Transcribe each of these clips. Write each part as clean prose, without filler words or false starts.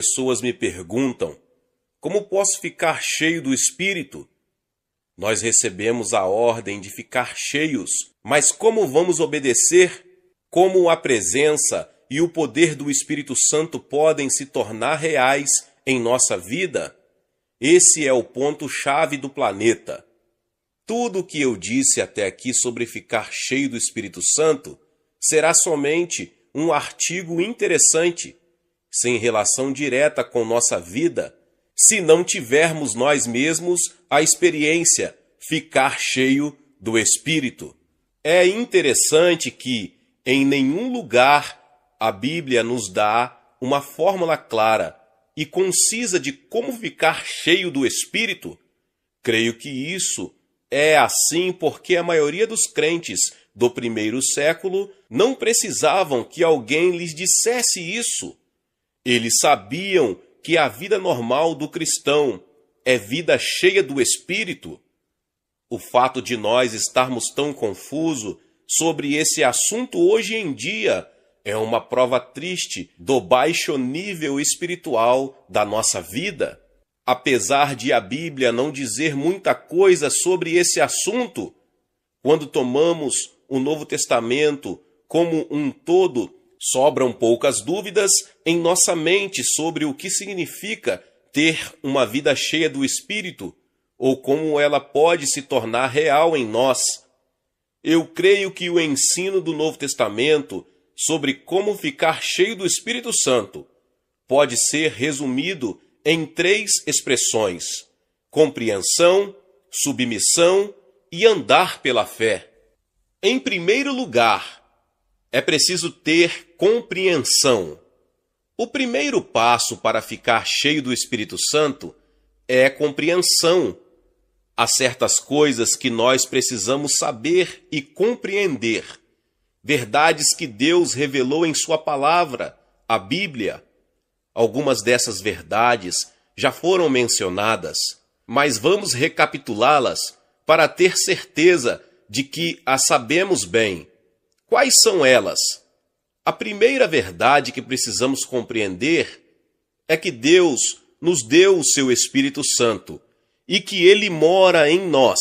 Pessoas me perguntam: como posso ficar cheio do Espírito? Nós recebemos a ordem de ficar cheios, mas como vamos obedecer? Como a presença e o poder do Espírito Santo podem se tornar reais em nossa vida? Esse é o ponto-chave do planeta. Tudo o que eu disse até aqui sobre ficar cheio do Espírito Santo será somente um artigo interessante, sem relação direta com nossa vida, se não tivermos nós mesmos a experiência, ficar cheio do Espírito. É interessante que, em nenhum lugar, a Bíblia nos dá uma fórmula clara e concisa de como ficar cheio do Espírito. Creio que isso é assim porque a maioria dos crentes do primeiro século não precisavam que alguém lhes dissesse isso. Eles sabiam que a vida normal do cristão é vida cheia do Espírito. O fato de nós estarmos tão confusos sobre esse assunto hoje em dia é uma prova triste do baixo nível espiritual da nossa vida. Apesar de a Bíblia não dizer muita coisa sobre esse assunto, quando tomamos o Novo Testamento como um todo, sobram poucas dúvidas em nossa mente sobre o que significa ter uma vida cheia do Espírito ou como ela pode se tornar real em nós. Eu creio que o ensino do Novo Testamento sobre como ficar cheio do Espírito Santo pode ser resumido em 3 expressões: compreensão, submissão e andar pela fé. Em primeiro lugar, é preciso ter compreensão. O primeiro passo para ficar cheio do Espírito Santo é compreensão. Há certas coisas que nós precisamos saber e compreender. Verdades que Deus revelou em sua palavra, a Bíblia. Algumas dessas verdades já foram mencionadas, mas vamos recapitulá-las para ter certeza de que as sabemos bem. Quais são elas? A primeira verdade que precisamos compreender é que Deus nos deu o seu Espírito Santo e que Ele mora em nós.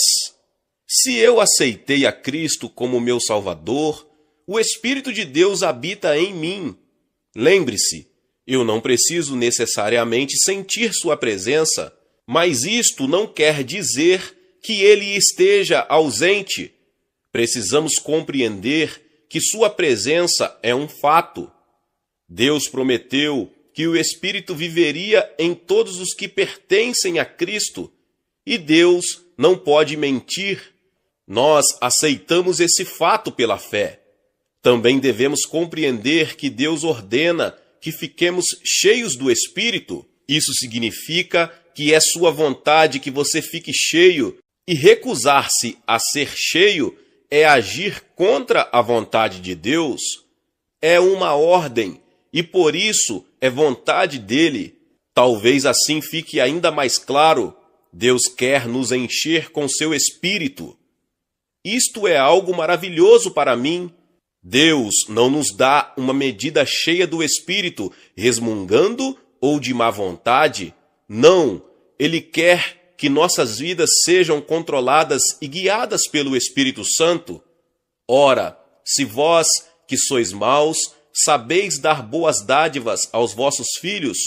Se eu aceitei a Cristo como meu Salvador, o Espírito de Deus habita em mim. Lembre-se, eu não preciso necessariamente sentir sua presença, mas isto não quer dizer que Ele esteja ausente. Precisamos compreender que sua presença é um fato. Deus prometeu que o Espírito viveria em todos os que pertencem a Cristo, e Deus não pode mentir. Nós aceitamos esse fato pela fé. Também devemos compreender que Deus ordena que fiquemos cheios do Espírito. Isso significa que é sua vontade que você fique cheio, e recusar-se a ser cheio é agir contra a vontade de Deus. É uma ordem, e por isso é vontade dele. Talvez assim fique ainda mais claro: Deus quer nos encher com seu Espírito. Isto é algo maravilhoso para mim. Deus não nos dá uma medida cheia do Espírito, resmungando ou de má vontade. Não, Ele quer que nossas vidas sejam controladas e guiadas pelo Espírito Santo. Ora, se vós, que sois maus, sabeis dar boas dádivas aos vossos filhos,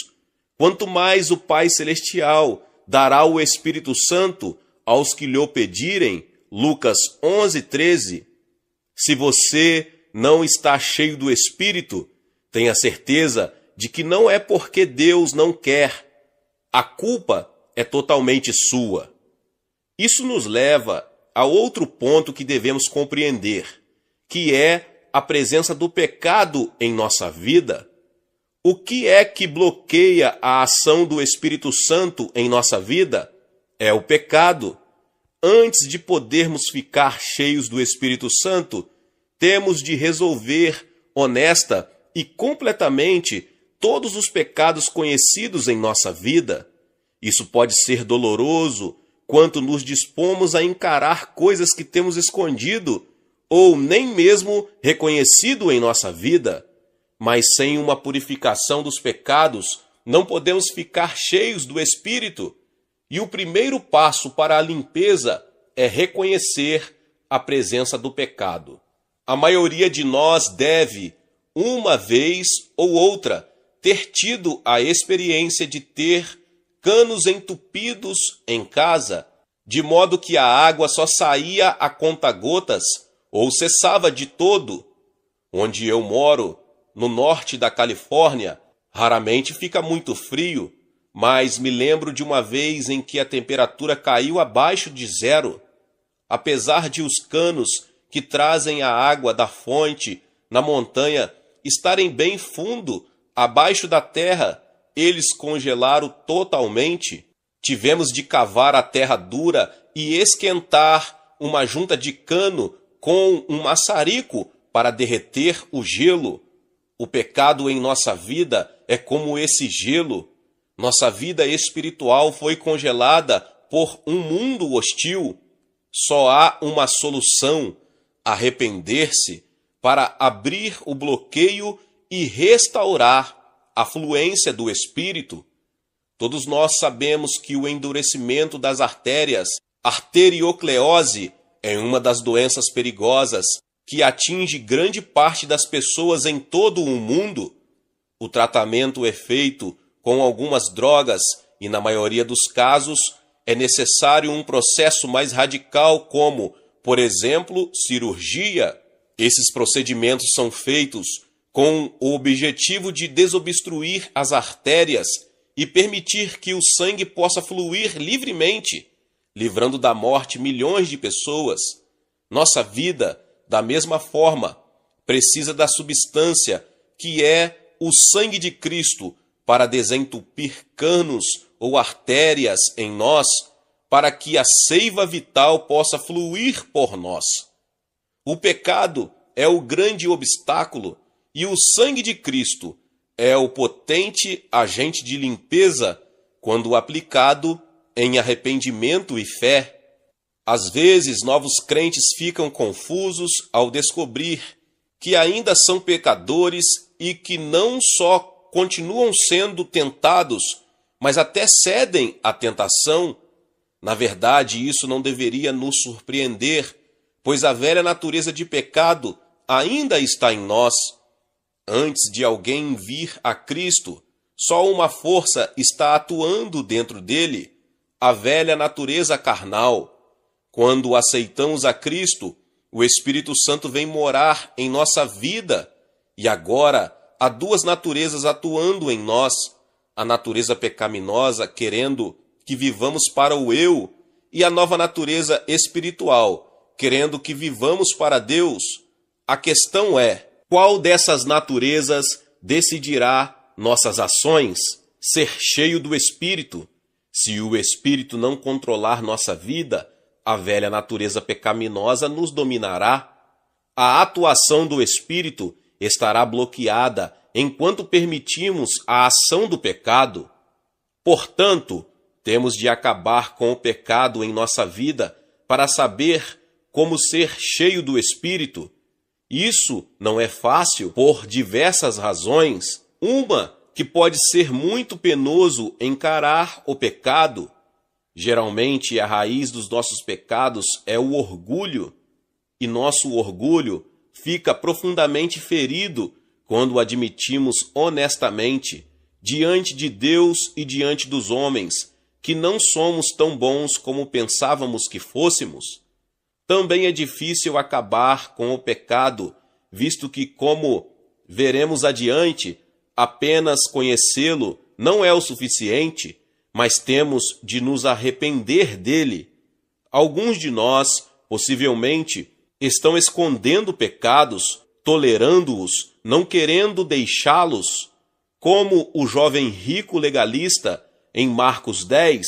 quanto mais o Pai Celestial dará o Espírito Santo aos que lhe pedirem. Lucas 11:13. Se você não está cheio do Espírito, tenha certeza de que não é porque Deus não quer. A culpa é totalmente sua. Isso nos leva a outro ponto que devemos compreender, que é a presença do pecado em nossa vida. O que é que bloqueia a ação do Espírito Santo em nossa vida? É o pecado. Antes de podermos ficar cheios do Espírito Santo, temos de resolver honesta e completamente todos os pecados conhecidos em nossa vida. Isso pode ser doloroso quanto nos dispomos a encarar coisas que temos escondido ou nem mesmo reconhecido em nossa vida. Mas sem uma purificação dos pecados, não podemos ficar cheios do Espírito. E o primeiro passo para a limpeza é reconhecer a presença do pecado. A maioria de nós deve, uma vez ou outra, ter tido a experiência de ter canos entupidos em casa, de modo que a água só saía a conta-gotas ou cessava de todo. Onde eu moro, no norte da Califórnia, raramente fica muito frio, mas me lembro de uma vez em que a temperatura caiu abaixo de zero. Apesar de os canos que trazem a água da fonte na montanha estarem bem fundo, abaixo da terra, eles congelaram totalmente. Tivemos de cavar a terra dura e esquentar uma junta de cano com um maçarico para derreter o gelo. O pecado em nossa vida é como esse gelo. Nossa vida espiritual foi congelada por um mundo hostil. Só há uma solução: arrepender-se, para abrir o bloqueio e restaurar a fluência do Espírito. Todos nós sabemos que o endurecimento das artérias, arteriocleose, é uma das doenças perigosas que atinge grande parte das pessoas em todo o mundo. O tratamento é feito com algumas drogas e, na maioria dos casos, é necessário um processo mais radical, como, por exemplo, cirurgia. Esses procedimentos são feitos com o objetivo de desobstruir as artérias e permitir que o sangue possa fluir livremente, livrando da morte milhões de pessoas. Nossa vida, da mesma forma, precisa da substância que é o sangue de Cristo para desentupir canos ou artérias em nós, para que a seiva vital possa fluir por nós. O pecado é o grande obstáculo e o sangue de Cristo é o potente agente de limpeza quando aplicado em arrependimento e fé. Às vezes, novos crentes ficam confusos ao descobrir que ainda são pecadores e que não só continuam sendo tentados, mas até cedem à tentação. Na verdade, isso não deveria nos surpreender, pois a velha natureza de pecado ainda está em nós. Antes de alguém vir a Cristo, só uma força está atuando dentro dele, a velha natureza carnal. Quando aceitamos a Cristo, o Espírito Santo vem morar em nossa vida, e agora há duas naturezas atuando em nós: a natureza pecaminosa, querendo que vivamos para o eu, e a nova natureza espiritual, querendo que vivamos para Deus. A questão é: qual dessas naturezas decidirá nossas ações? Ser cheio do Espírito. Se o Espírito não controlar nossa vida, a velha natureza pecaminosa nos dominará. A atuação do Espírito estará bloqueada enquanto permitimos a ação do pecado. Portanto, temos de acabar com o pecado em nossa vida para saber como ser cheio do Espírito. Isso não é fácil por diversas razões. Uma, que pode ser muito penoso encarar o pecado. Geralmente, a raiz dos nossos pecados é o orgulho, e nosso orgulho fica profundamente ferido quando admitimos honestamente, diante de Deus e diante dos homens, que não somos tão bons como pensávamos que fôssemos. Também é difícil acabar com o pecado, visto que, como veremos adiante, apenas conhecê-lo não é o suficiente, mas temos de nos arrepender dele. Alguns de nós, possivelmente, estão escondendo pecados, tolerando-os, não querendo deixá-los. Como o jovem rico legalista, em Marcos 10,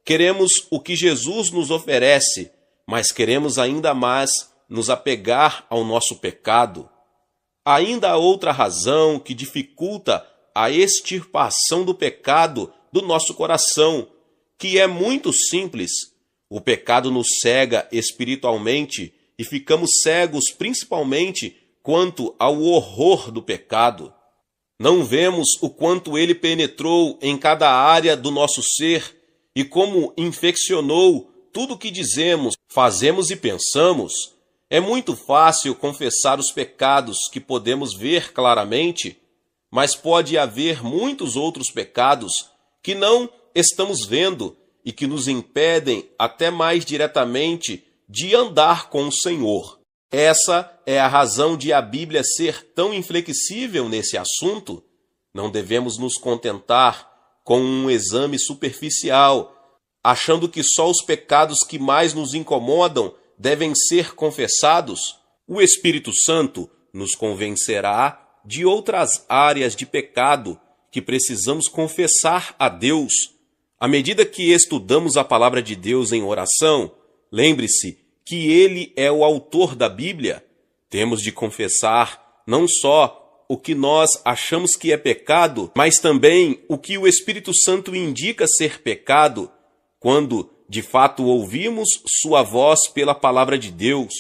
queremos o que Jesus nos oferece, mas queremos ainda mais nos apegar ao nosso pecado. Ainda há outra razão que dificulta a extirpação do pecado do nosso coração, que é muito simples. O pecado nos cega espiritualmente e ficamos cegos principalmente quanto ao horror do pecado. Não vemos o quanto ele penetrou em cada área do nosso ser e como infeccionou tudo o que dizemos, fazemos e pensamos? É muito fácil confessar os pecados que podemos ver claramente, mas pode haver muitos outros pecados que não estamos vendo e que nos impedem até mais diretamente de andar com o Senhor. Essa é a razão de a Bíblia ser tão inflexível nesse assunto. Não devemos nos contentar com um exame superficial, achando que só os pecados que mais nos incomodam devem ser confessados. O Espírito Santo nos convencerá de outras áreas de pecado que precisamos confessar a Deus. À medida que estudamos a palavra de Deus em oração, lembre-se que Ele é o autor da Bíblia. Temos de confessar não só o que nós achamos que é pecado, mas também o que o Espírito Santo indica ser pecado, quando de fato ouvimos sua voz pela palavra de Deus.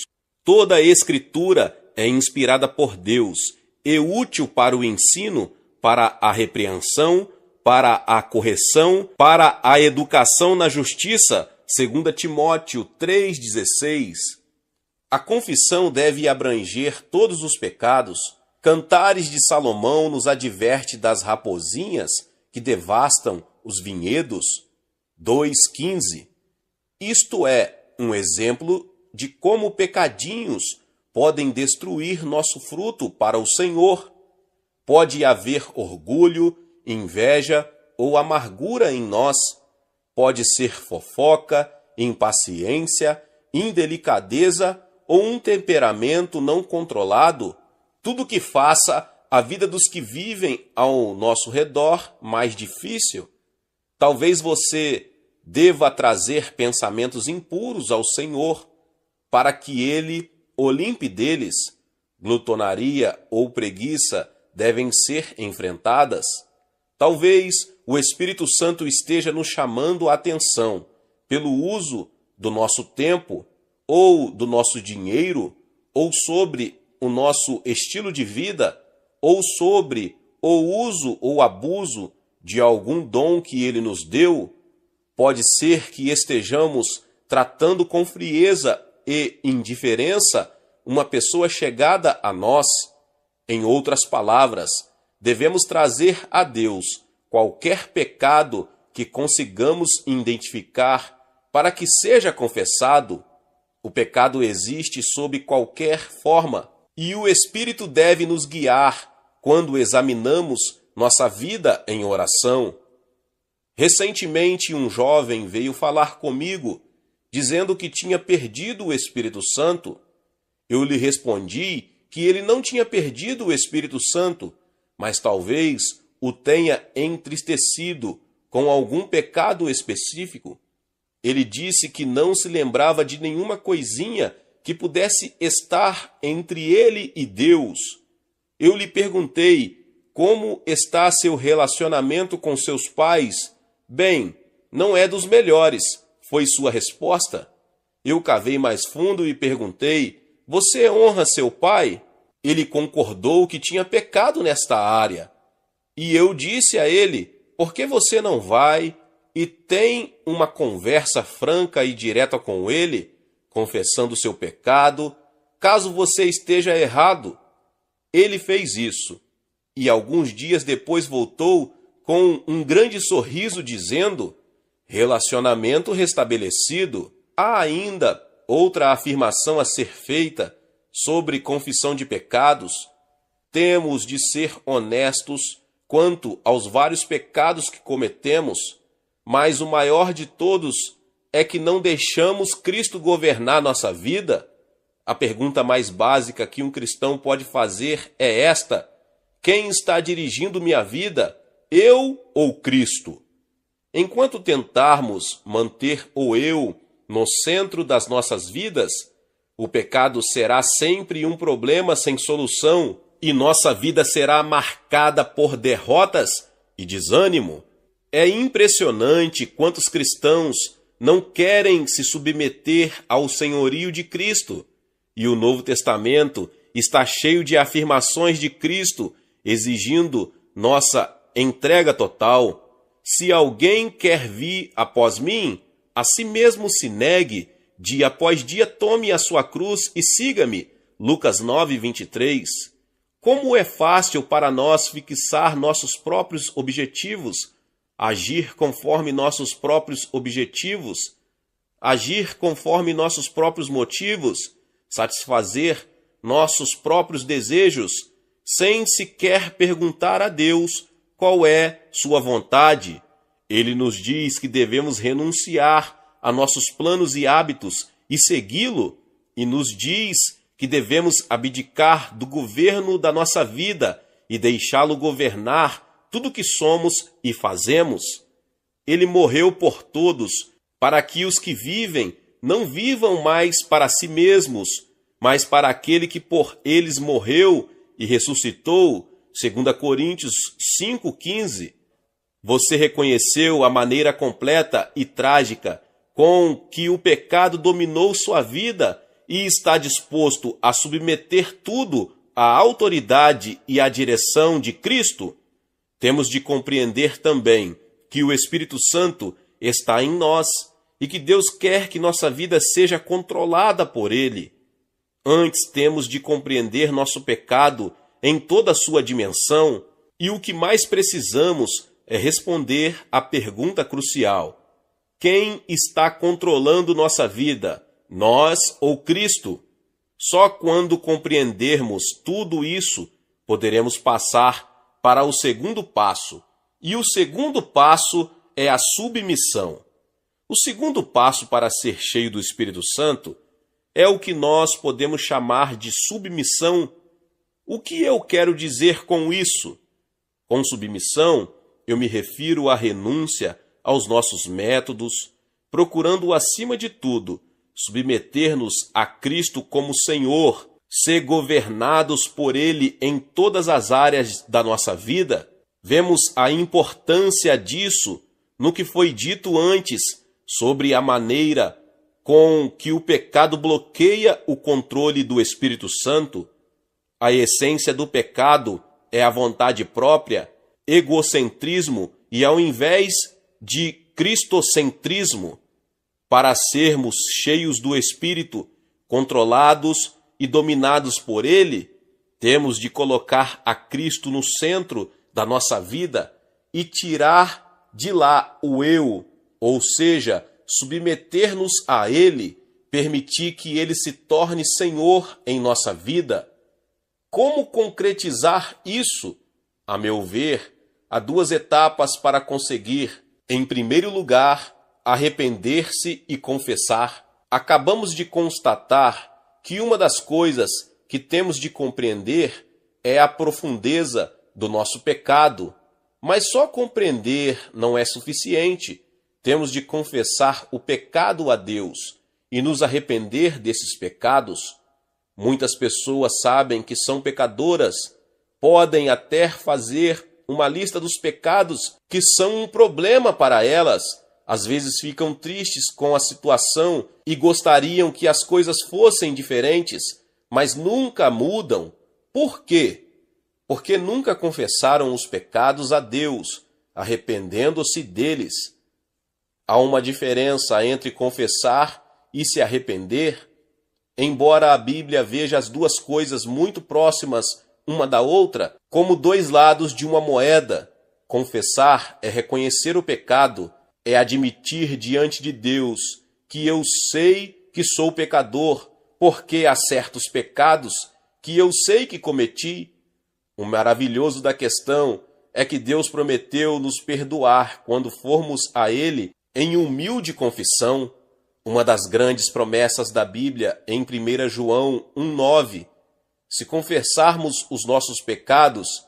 Toda a Escritura é inspirada por Deus e útil para o ensino, para a repreensão, para a correção, para a educação na justiça, 2 Timóteo 3,16. A confissão deve abranger todos os pecados. Cantares de Salomão nos adverte das raposinhas que devastam os vinhedos, 2,15. Isto é um exemplo de como pecadinhos podem destruir nosso fruto para o Senhor. Pode haver orgulho, inveja ou amargura em nós. Pode ser fofoca, impaciência, indelicadeza ou um temperamento não controlado. Tudo que faça a vida dos que vivem ao nosso redor mais difícil. Talvez você deva trazer pensamentos impuros ao Senhor, para que Ele o limpe deles. Glutonaria ou preguiça devem ser enfrentadas. Talvez o Espírito Santo esteja nos chamando a atenção pelo uso do nosso tempo, ou do nosso dinheiro, ou sobre o nosso estilo de vida, ou sobre o uso ou abuso de algum dom que Ele nos deu. Pode ser que estejamos tratando com frieza e indiferença uma pessoa chegada a nós. Em outras palavras, devemos trazer a Deus qualquer pecado que consigamos identificar para que seja confessado. O pecado existe sob qualquer forma e o Espírito deve nos guiar quando examinamos nossa vida em oração. Recentemente, um jovem veio falar comigo, dizendo que tinha perdido o Espírito Santo. Eu lhe respondi que ele não tinha perdido o Espírito Santo, mas talvez o tenha entristecido com algum pecado específico. Ele disse que não se lembrava de nenhuma coisinha que pudesse estar entre ele e Deus. Eu lhe perguntei: como está seu relacionamento com seus pais? Bem, não é dos melhores, foi sua resposta. Eu cavei mais fundo e perguntei: você honra seu pai? Ele concordou que tinha pecado nesta área. E eu disse a ele: por que você não vai e tem uma conversa franca e direta com ele, confessando seu pecado, caso você esteja errado? Ele fez isso, e alguns dias depois voltou com um grande sorriso dizendo: relacionamento restabelecido. Há ainda outra afirmação a ser feita sobre confissão de pecados. Temos de ser honestos quanto aos vários pecados que cometemos, mas o maior de todos é que não deixamos Cristo governar nossa vida. A pergunta mais básica que um cristão pode fazer é esta: quem está dirigindo minha vida? Eu ou Cristo? Enquanto tentarmos manter o eu no centro das nossas vidas, o pecado será sempre um problema sem solução e nossa vida será marcada por derrotas e desânimo. É impressionante quantos cristãos não querem se submeter ao senhorio de Cristo. E o Novo Testamento está cheio de afirmações de Cristo exigindo nossa entrega total. Se alguém quer vir após mim, a si mesmo se negue, dia após dia tome a sua cruz e siga-me. Lucas 9:23. Como é fácil para nós fixar nossos próprios objetivos, agir conforme nossos próprios objetivos, agir conforme nossos próprios motivos, satisfazer nossos próprios desejos, sem sequer perguntar a Deus qual é sua vontade. Ele nos diz que devemos renunciar a nossos planos e hábitos e segui-lo, e nos diz que devemos abdicar do governo da nossa vida e deixá-lo governar tudo que somos e fazemos. Ele morreu por todos, para que os que vivem não vivam mais para si mesmos, mas para aquele que por eles morreu e ressuscitou. 2 Coríntios 5:15. Você reconheceu a maneira completa e trágica com que o pecado dominou sua vida e está disposto a submeter tudo à autoridade e à direção de Cristo? Temos de compreender também que o Espírito Santo está em nós e que Deus quer que nossa vida seja controlada por Ele. Antes temos de compreender nosso pecado em toda a sua dimensão, e o que mais precisamos é responder à pergunta crucial: quem está controlando nossa vida, nós ou Cristo? Só quando compreendermos tudo isso, poderemos passar para o segundo passo. E o segundo passo é a submissão. O segundo passo para ser cheio do Espírito Santo é o que nós podemos chamar de submissão. O que eu quero dizer com isso? Com submissão, eu me refiro à renúncia aos nossos métodos, procurando, acima de tudo, submeter-nos a Cristo como Senhor, ser governados por Ele em todas as áreas da nossa vida. Vemos a importância disso no que foi dito antes sobre a maneira com que o pecado bloqueia o controle do Espírito Santo. A essência do pecado é a vontade própria, egocentrismo e, ao invés de cristocentrismo, para sermos cheios do Espírito, controlados e dominados por Ele, temos de colocar a Cristo no centro da nossa vida e tirar de lá o eu, ou seja, submeter-nos a Ele, permitir que Ele se torne Senhor em nossa vida. Como concretizar isso? A meu ver, há duas etapas para conseguir. Em primeiro lugar, arrepender-se e confessar. Acabamos de constatar que uma das coisas que temos de compreender é a profundeza do nosso pecado. Mas só compreender não é suficiente. Temos de confessar o pecado a Deus e nos arrepender desses pecados. Muitas pessoas sabem que são pecadoras, podem até fazer uma lista dos pecados que são um problema para elas. Às vezes ficam tristes com a situação e gostariam que as coisas fossem diferentes, mas nunca mudam. Por quê? Porque nunca confessaram os pecados a Deus, arrependendo-se deles. Há uma diferença entre confessar e se arrepender. Embora a Bíblia veja as duas coisas muito próximas uma da outra, como dois lados de uma moeda, confessar é reconhecer o pecado, é admitir diante de Deus que eu sei que sou pecador, porque há certos pecados que eu sei que cometi. O maravilhoso da questão é que Deus prometeu nos perdoar quando formos a Ele em humilde confissão. Uma das grandes promessas da Bíblia em 1 João 1,9. Se confessarmos os nossos pecados,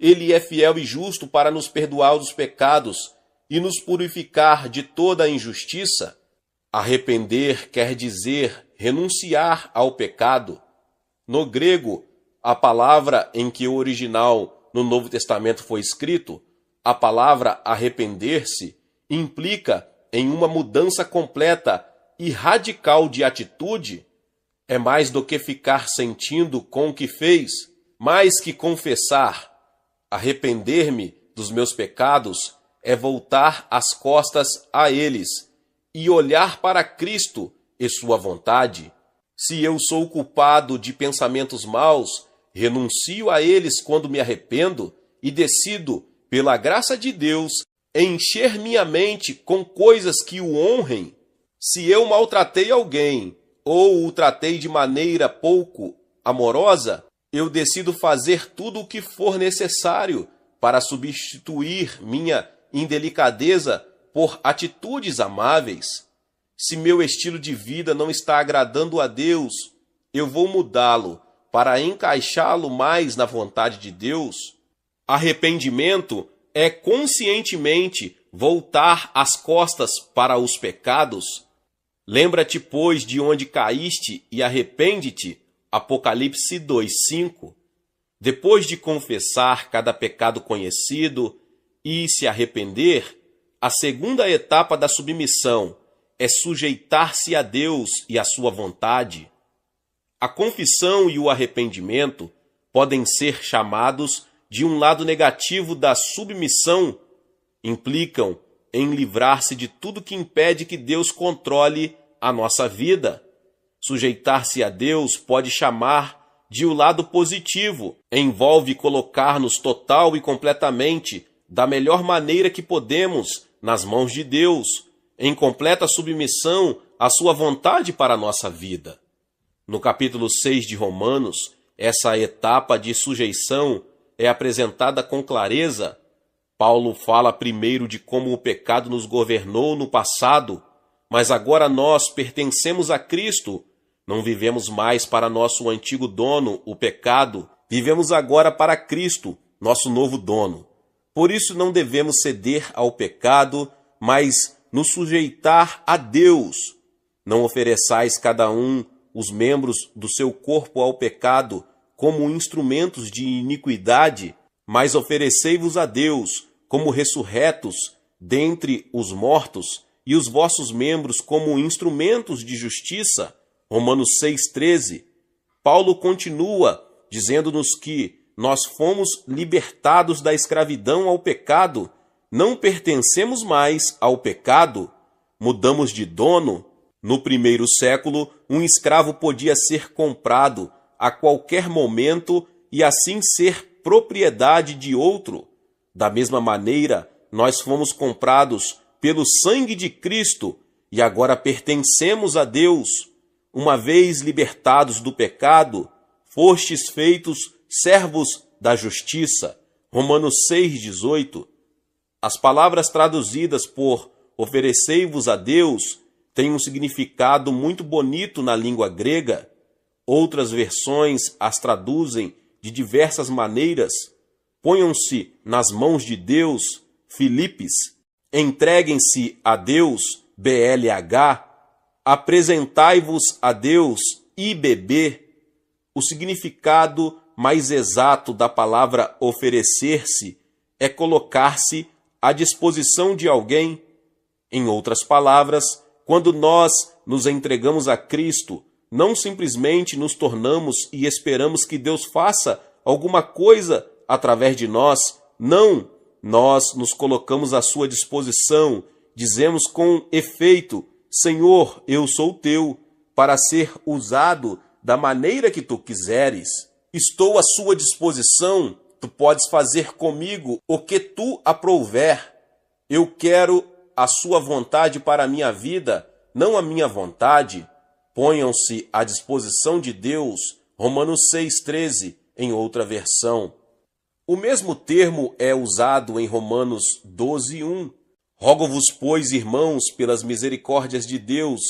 Ele é fiel e justo para nos perdoar os pecados e nos purificar de toda a injustiça. Arrepender quer dizer renunciar ao pecado. No grego, a palavra em que o original no Novo Testamento foi escrito, a palavra arrepender-se, implica em uma mudança completa e radical de atitude. É mais do que ficar sentindo com o que fez, mais que confessar. Arrepender-me dos meus pecados é voltar as costas a eles e olhar para Cristo e sua vontade. Se eu sou culpado de pensamentos maus, renuncio a eles quando me arrependo e decido, pela graça de Deus, encher minha mente com coisas que o honrem. Se eu maltratei alguém ou o tratei de maneira pouco amorosa, eu decido fazer tudo o que for necessário para substituir minha indelicadeza por atitudes amáveis. Se meu estilo de vida não está agradando a Deus, eu vou mudá-lo para encaixá-lo mais na vontade de Deus. Arrependimento é conscientemente voltar as costas para os pecados. Lembra-te, pois, de onde caíste e arrepende-te. Apocalipse 2:5. Depois de confessar cada pecado conhecido e se arrepender, a segunda etapa da submissão é sujeitar-se a Deus e à sua vontade. A confissão e o arrependimento podem ser chamados de um lado negativo da submissão. Implicam em livrar-se de tudo que impede que Deus controle a nossa vida. Sujeitar-se a Deus pode chamar de o lado positivo. Envolve colocar-nos total e completamente, da melhor maneira que podemos, nas mãos de Deus, em completa submissão à sua vontade para a nossa vida. No capítulo 6 de Romanos, essa etapa de sujeição é apresentada com clareza. Paulo fala primeiro de como o pecado nos governou no passado, mas agora nós pertencemos a Cristo. Não vivemos mais para nosso antigo dono, o pecado. Vivemos agora para Cristo, nosso novo dono. Por isso não devemos ceder ao pecado, mas nos sujeitar a Deus. Não ofereçais cada um os membros do seu corpo ao pecado como instrumentos de iniquidade, mas oferecei-vos a Deus como ressurretos dentre os mortos e os vossos membros como instrumentos de justiça. Romanos 6,13. Paulo continua dizendo-nos que nós fomos libertados da escravidão ao pecado, não pertencemos mais ao pecado, mudamos de dono. No primeiro século, um escravo podia ser comprado a qualquer momento e assim ser propriedade de outro. Da mesma maneira, nós fomos comprados pelo sangue de Cristo e agora pertencemos a Deus. Uma vez libertados do pecado, fostes feitos servos da justiça. Romanos 6,18. As palavras traduzidas por oferecei-vos a Deus têm um significado muito bonito na língua grega. Outras versões as traduzem de diversas maneiras. Ponham-se nas mãos de Deus, Filipes. Entreguem-se a Deus, BLH. Apresentai-vos a Deus, IBB. O significado mais exato da palavra oferecer-se é colocar-se à disposição de alguém. Em outras palavras, quando nós nos entregamos a Cristo, não simplesmente nos tornamos e esperamos que Deus faça alguma coisa através de nós. Não, nós nos colocamos à sua disposição, dizemos com efeito: Senhor, eu sou teu, para ser usado da maneira que tu quiseres. Estou à sua disposição, tu podes fazer comigo o que tu aprouver. Eu quero a sua vontade para a minha vida, não a minha vontade. Ponham-se à disposição de Deus, Romanos 6,13, em outra versão. O mesmo termo é usado em Romanos 12,1. Rogo-vos, pois, irmãos, pelas misericórdias de Deus,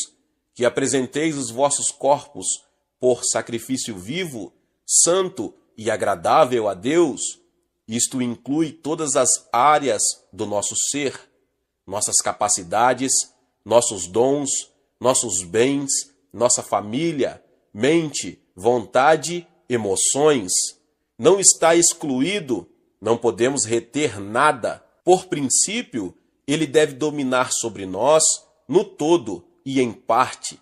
que apresenteis os vossos corpos por sacrifício vivo, santo e agradável a Deus. Isto inclui todas as áreas do nosso ser, nossas capacidades, nossos dons, nossos bens, nossa família, mente, vontade, emoções. Não está excluído, não podemos reter nada. Por princípio, ele deve dominar sobre nós no todo e em parte.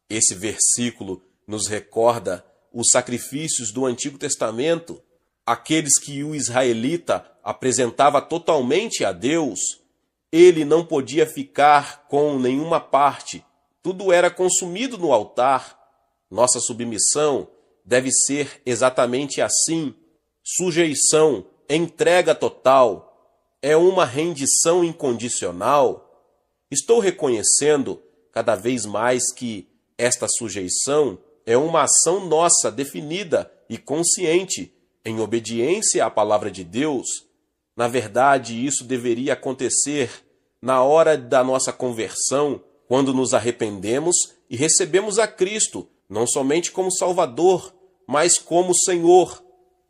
Esse versículo nos recorda os sacrifícios do Antigo Testamento. aqueles que o israelita apresentava totalmente a Deus, ele não podia ficar com nenhuma parte. Tudo era consumido no altar. Nossa submissão deve ser exatamente assim. Sujeição, entrega total, é uma rendição incondicional. Estou reconhecendo cada vez mais que esta sujeição é uma ação nossa definida e consciente em obediência à palavra de Deus. Na verdade, isso deveria acontecer na hora da nossa conversão, quando nos arrependemos e recebemos a Cristo, não somente como Salvador, mas como Senhor.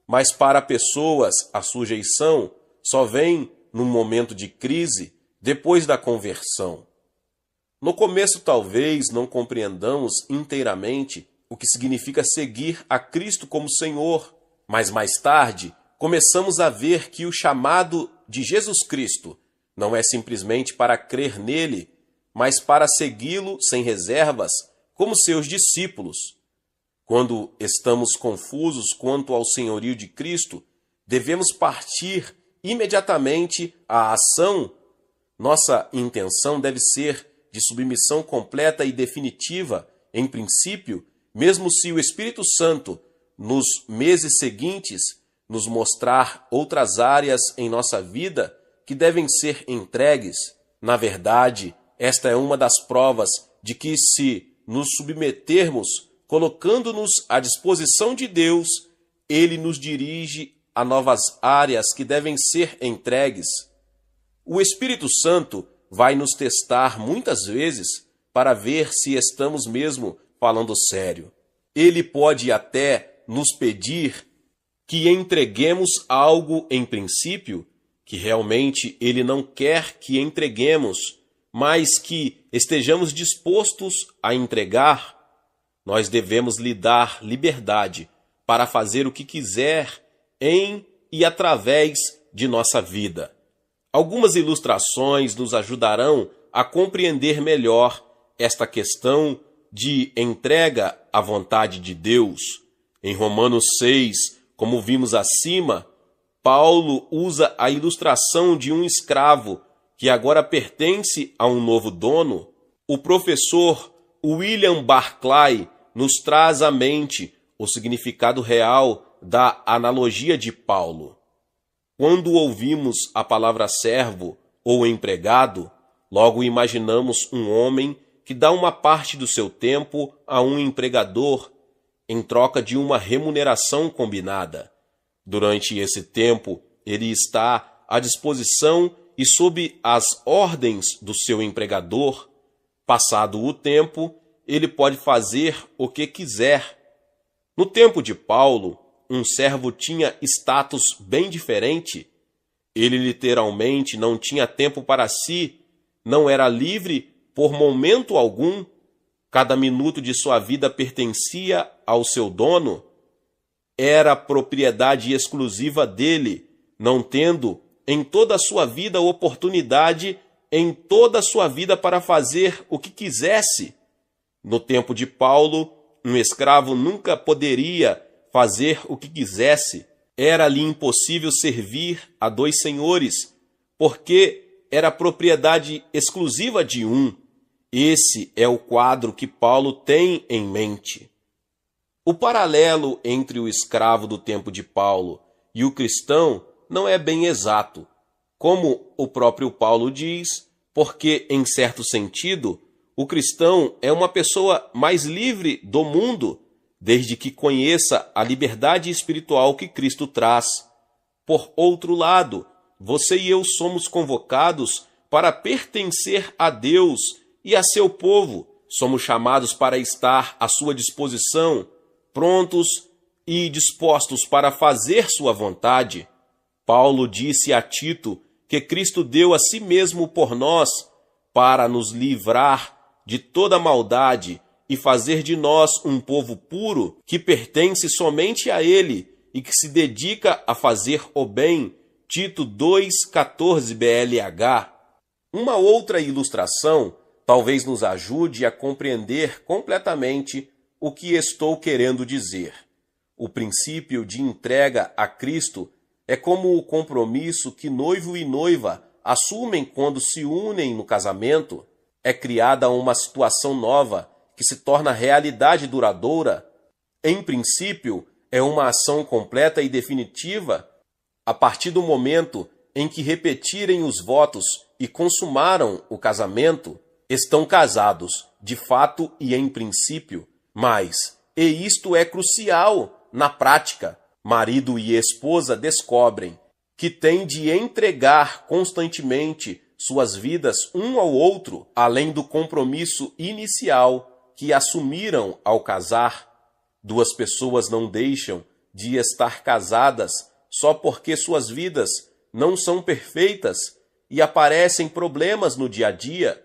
Mas para pessoas, a sujeição só vem num momento de crise, depois da conversão. No começo, talvez não compreendamos inteiramente o que significa seguir a Cristo como Senhor, mas mais tarde começamos a ver que o chamado de Jesus Cristo não é simplesmente para crer nele, mas para segui-lo sem reservas, como seus discípulos. Quando estamos confusos quanto ao senhorio de Cristo, devemos partir imediatamente à ação. Nossa intenção deve ser de submissão completa e definitiva, em princípio, mesmo se o Espírito Santo, nos meses seguintes, nos mostrar outras áreas em nossa vida que devem ser entregues. Na verdade, esta é uma das provas de que, se nos submetermos, colocando-nos à disposição de Deus, Ele nos dirige a novas áreas que devem ser entregues. O Espírito Santo vai nos testar muitas vezes para ver se estamos mesmo falando sério. Ele pode até nos pedir que entreguemos algo em princípio que realmente Ele não quer que entreguemos, mas que estejamos dispostos a entregar. Nós devemos lhe dar liberdade para fazer o que quiser em e através de nossa vida. Algumas ilustrações nos ajudarão a compreender melhor esta questão de entrega à vontade de Deus. Em Romanos 6, como vimos acima, Paulo usa a ilustração de um escravo que agora pertence a um novo dono. O professor William Barclay nos traz à mente o significado real da analogia de Paulo. Quando ouvimos a palavra servo ou empregado, logo imaginamos um homem que dá uma parte do seu tempo a um empregador em troca de uma remuneração combinada. Durante esse tempo, ele está à disposição e sob as ordens do seu empregador. Passado o tempo, ele pode fazer o que quiser. No tempo de Paulo, um servo tinha status bem diferente. Ele literalmente não tinha tempo para si, não era livre por momento algum. Cada minuto de sua vida pertencia ao seu dono. Era propriedade exclusiva dele, não tendo em toda a sua vida oportunidade em toda a sua vida para fazer o que quisesse. No tempo de Paulo, um escravo nunca poderia fazer o que quisesse. Era-lhe impossível servir a dois senhores, porque era propriedade exclusiva de um. Esse é o quadro que Paulo tem em mente. O paralelo entre o escravo do tempo de Paulo e o cristão não é bem exato, como o próprio Paulo diz, porque, em certo sentido, o cristão é uma pessoa mais livre do mundo, desde que conheça a liberdade espiritual que Cristo traz. Por outro lado, você e eu somos convocados para pertencer a Deus e a seu povo. Somos chamados para estar à sua disposição, prontos e dispostos para fazer sua vontade. Paulo disse a Tito que Cristo deu a si mesmo por nós para nos livrar de toda maldade e fazer de nós um povo puro que pertence somente a Ele e que se dedica a fazer o bem. Tito 2,14 BLH. Uma outra ilustração talvez nos ajude a compreender completamente o que estou querendo dizer. O princípio de entrega a Cristo é como o compromisso que noivo e noiva assumem quando se unem no casamento. É criada uma situação nova que se torna realidade duradoura. Em princípio, é uma ação completa e definitiva a partir do momento em que repetirem os votos e consumaram o casamento, estão casados, de fato e em princípio. Mas, e isto é crucial, na prática, marido e esposa descobrem que têm de entregar constantemente suas vidas um ao outro, além do compromisso inicial que assumiram ao casar. Duas pessoas não deixam de estar casadas só porque suas vidas não são perfeitas e aparecem problemas no dia a dia.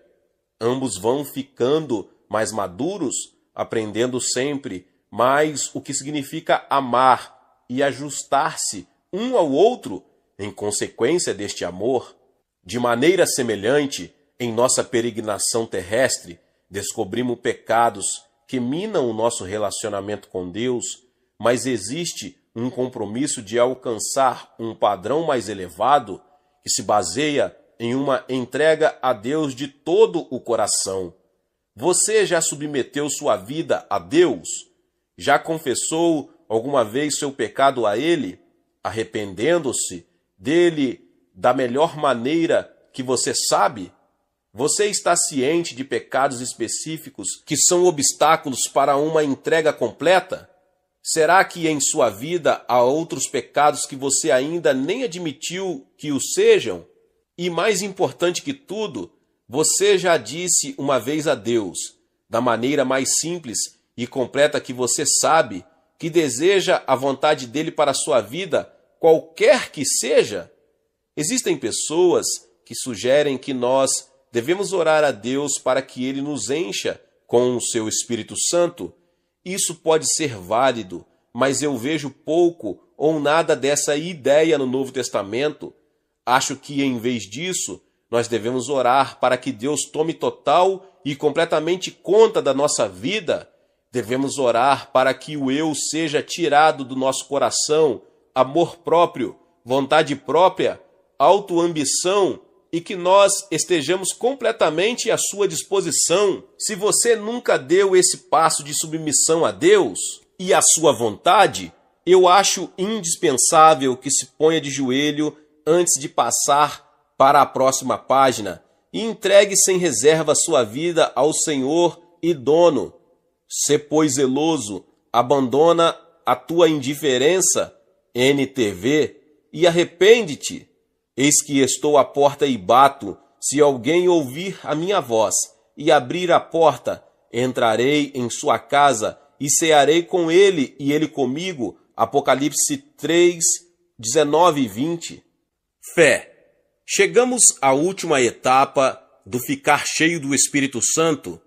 Ambos vão ficando mais maduros, aprendendo sempre mais o que significa amar e ajustar-se um ao outro em consequência deste amor. De maneira semelhante, em nossa peregrinação terrestre, descobrimos pecados que minam o nosso relacionamento com Deus, mas existe um compromisso de alcançar um padrão mais elevado que se baseia em uma entrega a Deus de todo o coração. Você já submeteu sua vida a Deus? Já confessou alguma vez seu pecado a Ele, arrependendo-se dele da melhor maneira que você sabe? Você está ciente de pecados específicos que são obstáculos para uma entrega completa? Será que em sua vida há outros pecados que você ainda nem admitiu que o sejam? E mais importante que tudo, você já disse uma vez a Deus, da maneira mais simples e completa que você sabe, que deseja a vontade dele para a sua vida, qualquer que seja? Existem pessoas que sugerem que nós devemos orar a Deus para que Ele nos encha com o seu Espírito Santo. Isso pode ser válido, mas eu vejo pouco ou nada dessa ideia no Novo Testamento. Acho que, em vez disso, nós devemos orar para que Deus tome total e completamente conta da nossa vida. Devemos orar para que o eu seja tirado do nosso coração, amor próprio, vontade própria, autoambição, e que nós estejamos completamente à sua disposição. Se você nunca deu esse passo de submissão a Deus e à sua vontade, eu acho indispensável que se ponha de joelho antes de passar para a próxima página e entregue sem reserva sua vida ao Senhor e dono. Sê, pois, zeloso, abandona a tua indiferença, NTV, e arrepende-te. Eis que estou à porta e bato. Se alguém ouvir a minha voz e abrir a porta, entrarei em sua casa e cearei com ele e ele comigo. Apocalipse 3, 19 e 20. Fé. Chegamos à última etapa do ficar cheio do Espírito Santo,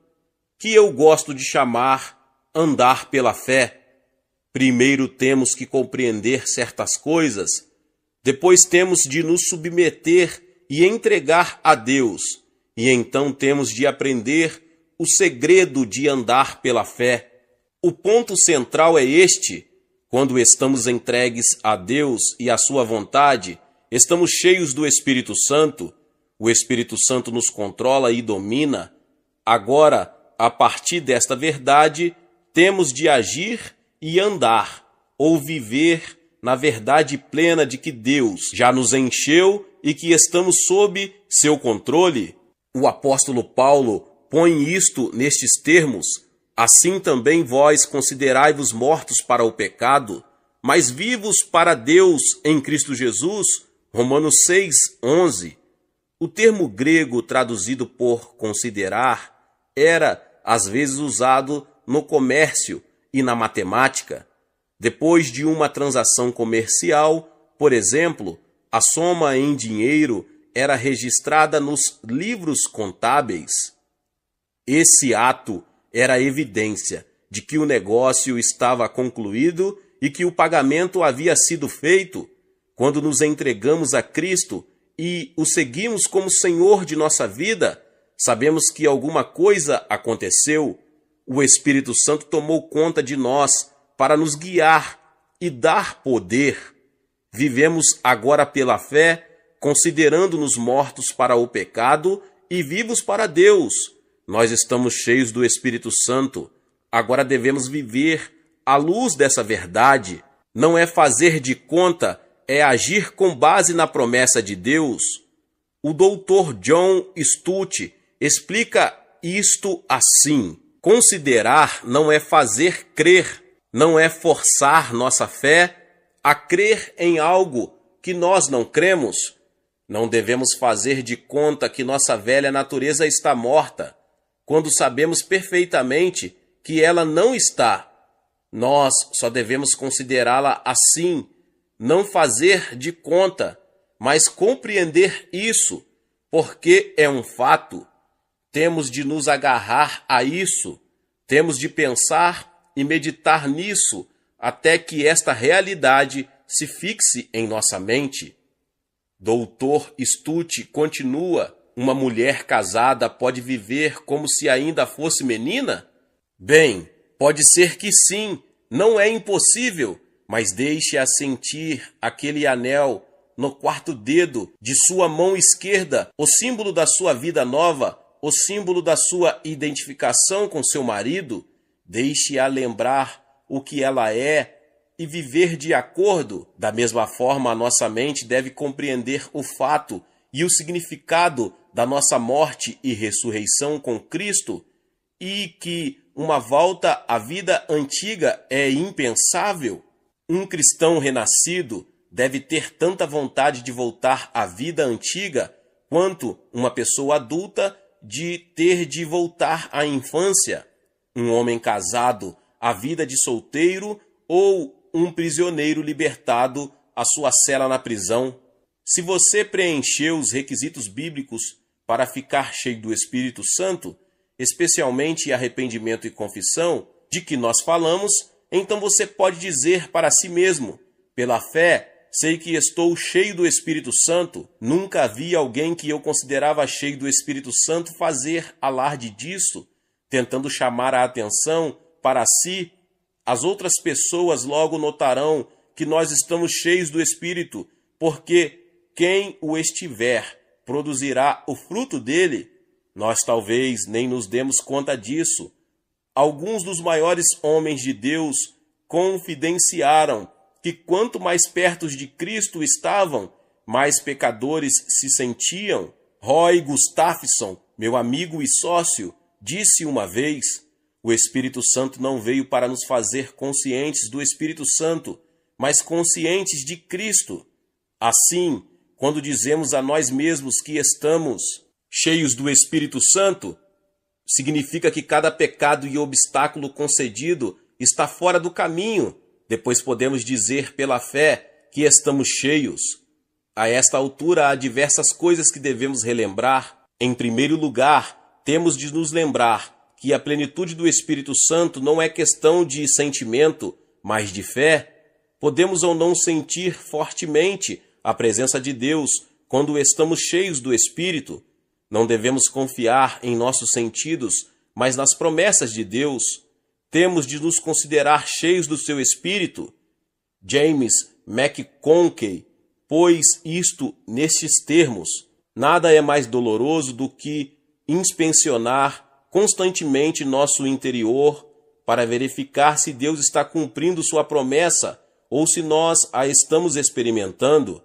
que eu gosto de chamar andar pela fé. Primeiro temos que compreender certas coisas. Depois temos de nos submeter e entregar a Deus. E então temos de aprender o segredo de andar pela fé. O ponto central é este: quando estamos entregues a Deus e à sua vontade, estamos cheios do Espírito Santo. O Espírito Santo nos controla e domina. Agora, a partir desta verdade, temos de agir e andar, ou viver na verdade plena de que Deus já nos encheu e que estamos sob seu controle. O apóstolo Paulo põe isto nestes termos: assim também vós considerai-vos mortos para o pecado, mas vivos para Deus em Cristo Jesus. Romanos 6, 11. O termo grego traduzido por considerar era, às vezes, usado no comércio e na matemática. Depois de uma transação comercial, por exemplo, a soma em dinheiro era registrada nos livros contábeis. Esse ato era evidência de que o negócio estava concluído e que o pagamento havia sido feito. Quando nos entregamos a Cristo e o seguimos como Senhor de nossa vida, sabemos que alguma coisa aconteceu. O Espírito Santo tomou conta de nós para nos guiar e dar poder. Vivemos agora pela fé, considerando-nos mortos para o pecado e vivos para Deus. Nós estamos cheios do Espírito Santo. Agora devemos viver à luz dessa verdade. Não é fazer de conta, é agir com base na promessa de Deus. O Dr. John Stott explica isto assim: considerar não é fazer crer, não é forçar nossa fé a crer em algo que nós não cremos. Não devemos fazer de conta que nossa velha natureza está morta, quando sabemos perfeitamente que ela não está. Nós só devemos considerá-la assim, não fazer de conta, mas compreender isso, porque é um fato. Temos de nos agarrar a isso, temos de pensar e meditar nisso, até que esta realidade se fixe em nossa mente. Dr. Stott continua: uma mulher casada pode viver como se ainda fosse menina? Bem, pode ser que sim, não é impossível, mas deixe-a sentir aquele anel no quarto dedo de sua mão esquerda, o símbolo da sua vida nova, o símbolo da sua identificação com seu marido. Deixe-a lembrar o que ela é e viver de acordo. Da mesma forma, a nossa mente deve compreender o fato e o significado da nossa morte e ressurreição com Cristo, e que uma volta à vida antiga é impensável. Um cristão renascido deve ter tanta vontade de voltar à vida antiga quanto uma pessoa adulta de ter de voltar à infância. Um homem casado à vida de solteiro ou um prisioneiro libertado à sua cela na prisão. Se você preencheu os requisitos bíblicos para ficar cheio do Espírito Santo, especialmente arrependimento e confissão, de que nós falamos, então você pode dizer para si mesmo: pela fé, sei que estou cheio do Espírito Santo. Nunca vi alguém que eu considerava cheio do Espírito Santo fazer alarde disso, tentando chamar a atenção para si. As outras pessoas logo notarão que nós estamos cheios do Espírito, porque quem o estiver produzirá o fruto dele. Nós talvez nem nos demos conta disso. Alguns dos maiores homens de Deus confidenciaram que quanto mais perto de Cristo estavam, mais pecadores se sentiam. Roy Gustafson, meu amigo e sócio, disse uma vez: o Espírito Santo não veio para nos fazer conscientes do Espírito Santo, mas conscientes de Cristo. Assim, quando dizemos a nós mesmos que estamos cheios do Espírito Santo, significa que cada pecado e obstáculo concedido está fora do caminho. Depois podemos dizer pela fé que estamos cheios. A esta altura há diversas coisas que devemos relembrar. Em primeiro lugar, temos de nos lembrar que a plenitude do Espírito Santo não é questão de sentimento, mas de fé. Podemos ou não sentir fortemente a presença de Deus quando estamos cheios do Espírito. Não devemos confiar em nossos sentidos, mas nas promessas de Deus. Temos de nos considerar cheios do seu Espírito. James McConkey pôs isto nestes termos: nada é mais doloroso do que inspecionar constantemente nosso interior para verificar se Deus está cumprindo sua promessa ou se nós a estamos experimentando.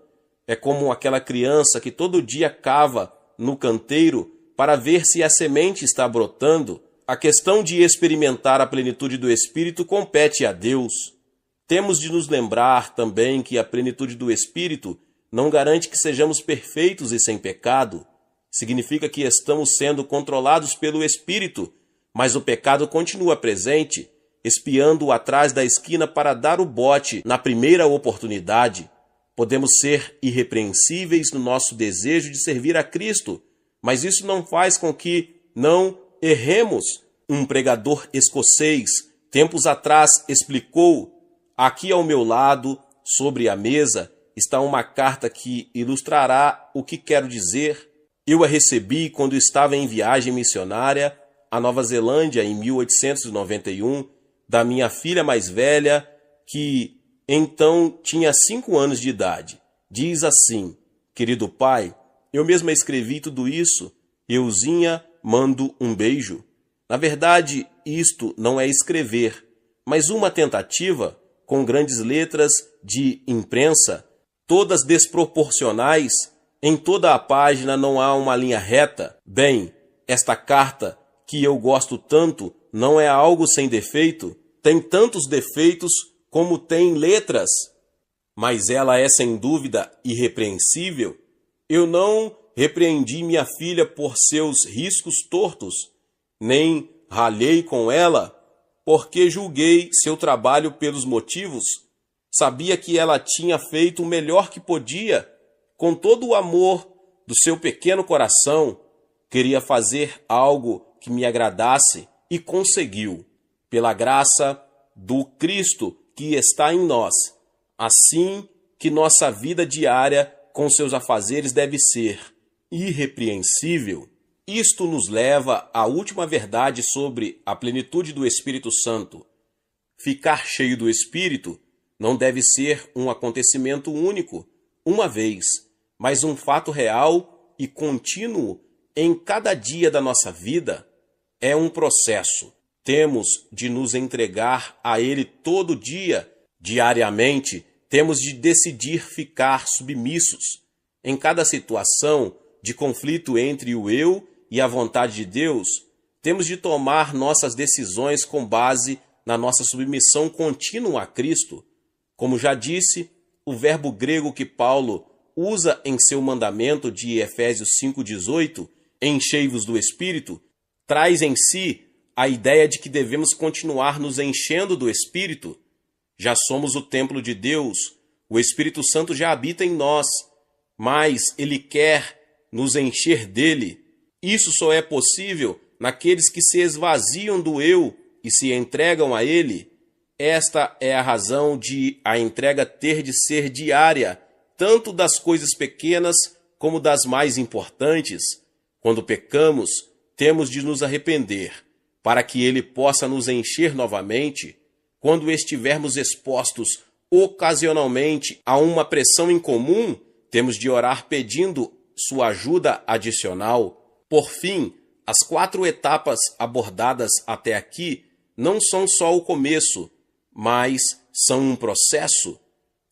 É como aquela criança que todo dia cava no canteiro para ver se a semente está brotando. A questão de experimentar a plenitude do Espírito compete a Deus. Temos de nos lembrar também que a plenitude do Espírito não garante que sejamos perfeitos e sem pecado. Significa que estamos sendo controlados pelo Espírito, mas o pecado continua presente, espiando atrás da esquina para dar o bote na primeira oportunidade. Podemos ser irrepreensíveis no nosso desejo de servir a Cristo, mas isso não faz com que não erremos. Um pregador escocês, tempos atrás, explicou: aqui ao meu lado, sobre a mesa, está uma carta que ilustrará o que quero dizer. Eu a recebi quando estava em viagem missionária à Nova Zelândia em 1891, da minha filha mais velha, que então tinha 5 anos de idade. Diz assim: querido pai, eu mesma escrevi tudo isso. Euzinha, mando um beijo. Na verdade, isto não é escrever, mas uma tentativa, com grandes letras de imprensa, todas desproporcionais. Em toda a página não há uma linha reta. Bem, esta carta, que eu gosto tanto, não é algo sem defeito. Tem tantos defeitos como tem letras, mas ela é sem dúvida irrepreensível. Eu não repreendi minha filha por seus riscos tortos, nem ralhei com ela, porque julguei seu trabalho pelos motivos. Sabia que ela tinha feito o melhor que podia, com todo o amor do seu pequeno coração. Queria fazer algo que me agradasse e conseguiu, pela graça do Cristo que está em nós. Assim que nossa vida diária com seus afazeres deve ser irrepreensível. Isto nos leva à última verdade sobre a plenitude do Espírito Santo. Ficar cheio do Espírito não deve ser um acontecimento único, uma vez, mas um fato real e contínuo em cada dia da nossa vida. É um processo. Temos de nos entregar a Ele todo dia, diariamente. Temos de decidir ficar submissos. Em cada situação de conflito entre o eu e a vontade de Deus, temos de tomar nossas decisões com base na nossa submissão contínua a Cristo. Como já disse, o verbo grego que Paulo usa em seu mandamento de Efésios 5,18, enchei-vos do Espírito, traz em si a ideia de que devemos continuar nos enchendo do Espírito. Já somos o templo de Deus, o Espírito Santo já habita em nós, mas Ele quer nos encher dele. Isso só é possível naqueles que se esvaziam do eu e se entregam a Ele. Esta é a razão de a entrega ter de ser diária, tanto das coisas pequenas como das mais importantes. Quando pecamos, temos de nos arrepender, para que Ele possa nos encher novamente. Quando estivermos expostos ocasionalmente a uma pressão incomum, temos de orar pedindo sua ajuda adicional. Por fim, as 4 etapas abordadas até aqui não são só o começo, mas são um processo.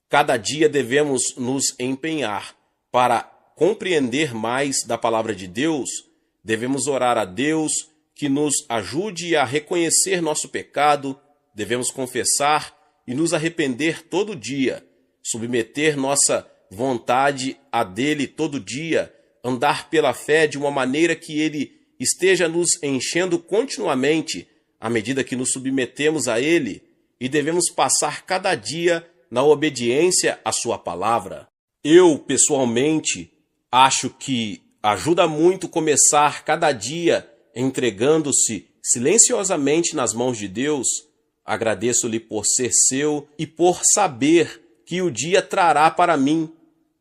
Cada dia devemos nos empenhar para compreender mais da palavra de Deus. Devemos orar a Deus que nos ajude a reconhecer nosso pecado. Devemos confessar e nos arrepender todo dia, submeter nossa vontade a dele todo dia, andar pela fé de uma maneira que ele esteja nos enchendo continuamente à medida que nos submetemos a ele, e devemos passar cada dia na obediência à sua palavra. Eu, pessoalmente, acho que ajuda muito começar cada dia entregando-se silenciosamente nas mãos de Deus. Agradeço-lhe por ser seu e por saber que o dia trará para mim.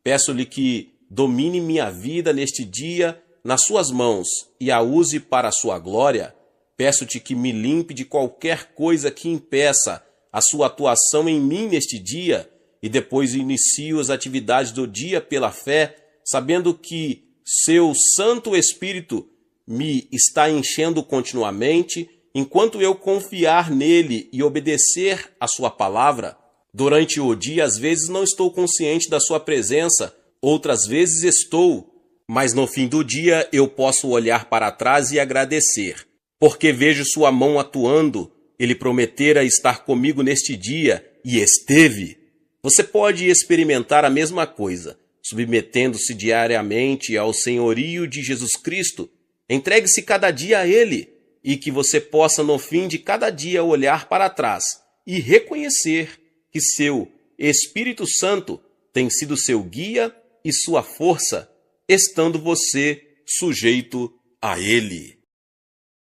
Peço-lhe que domine minha vida neste dia nas suas mãos e a use para a sua glória. Peço-te que me limpe de qualquer coisa que impeça a sua atuação em mim neste dia, e depois inicio as atividades do dia pela fé, sabendo que seu Santo Espírito me está enchendo continuamente, enquanto eu confiar nele e obedecer a sua palavra. Durante o dia, às vezes não estou consciente da sua presença, outras vezes estou, mas no fim do dia eu posso olhar para trás e agradecer, porque vejo sua mão atuando. Ele prometera estar comigo neste dia, e esteve. Você pode experimentar a mesma coisa, submetendo-se diariamente ao senhorio de Jesus Cristo. Entregue-se cada dia a Ele, e que você possa no fim de cada dia olhar para trás e reconhecer que seu Espírito Santo tem sido seu guia e sua força, estando você sujeito a Ele.